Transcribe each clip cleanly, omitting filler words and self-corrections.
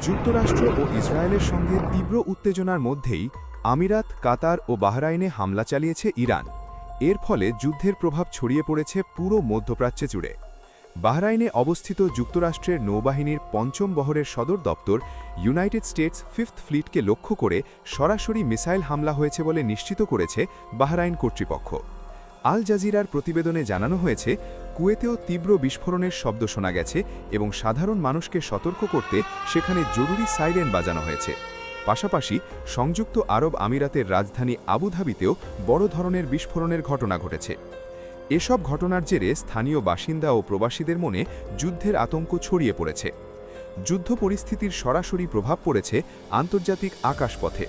যুক্তরাষ্ট্র ও ইসরায়েলের সঙ্গে তীব্র উত্তেজনার মধ্যেই আমিরাত, কাতার ও বাহরাইনে হামলা চালিয়েছে ইরান। এর ফলে যুদ্ধের প্রভাব ছড়িয়ে পড়েছে পুরো মধ্যপ্রাচ্যে জুড়ে। বাহরাইনে অবস্থিত যুক্তরাষ্ট্রের নৌবাহিনীর পঞ্চম বহরের সদর দপ্তর ইউনাইটেড স্টেটস ফিফথ ফ্লিটকে লক্ষ্য করে সরাসরি মিসাইল হামলা হয়েছে বলে নিশ্চিত করেছে বাহরাইন কর্তৃপক্ষ। আল জাজিরার প্রতিবেদনে জানানো হয়েছে, কুয়েতেও তীব্র বিস্ফোরণের শব্দ শোনা গেছে এবং সাধারণ মানুষকে সতর্ক করতে সেখানে জরুরি সাইরেন বাজানো হয়েছে। পাশাপাশি সংযুক্ত আরব আমিরাতের রাজধানী আবুধাবিতেও বড় ধরনের বিস্ফোরণের ঘটনা ঘটেছে। এসব ঘটনার জেরে স্থানীয় বাসিন্দা ও প্রবাসীদের মনে যুদ্ধের আতঙ্ক ছড়িয়ে পড়েছে। যুদ্ধ পরিস্থিতির সরাসরি প্রভাব পড়েছে আন্তর্জাতিক আকাশপথে।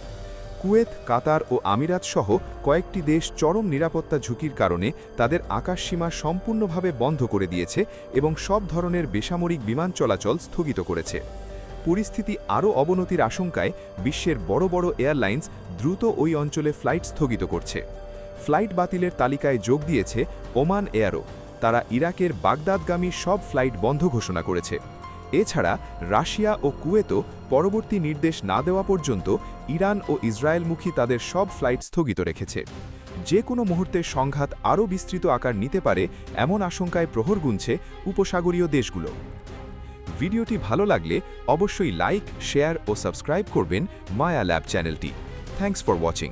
কুয়েত, কাতার ও আমিরাত সহ কয়েকটি দেশ চরম নিরাপত্তা ঝুঁকির কারণে তাদের আকাশসীমা সম্পূর্ণভাবে বন্ধ করে দিয়েছে এবং সব ধরনের বেসামরিক বিমান চলাচল স্থগিত করেছে। পরিস্থিতি আরও অবনতির আশঙ্কায় বিশ্বের বড় বড় এয়ারলাইন্স দ্রুত ওই অঞ্চলে ফ্লাইট স্থগিত করছে। ফ্লাইট বাতিলের তালিকায় যোগ দিয়েছে ওমান এয়ারও। তারা ইরাকের বাগদাদগামী সব ফ্লাইট বন্ধ ঘোষণা করেছে। এছাড়া রাশিয়া ও কুয়েতও পরবর্তী নির্দেশ না দেওয়া পর্যন্ত ইরান ও ইসরায়েলমুখী তাদের সব ফ্লাইট স্থগিত রেখেছে। যে কোনো মুহূর্তে সংঘাত আরও বিস্তৃত আকার নিতে পারে এমন আশঙ্কায় প্রহর গুনছে উপসাগরীয় দেশগুলো। ভিডিওটি ভালো লাগলে অবশ্যই লাইক, শেয়ার ও সাবস্ক্রাইব করবেন মায়া ল্যাব চ্যানেলটি। Thanks for watching.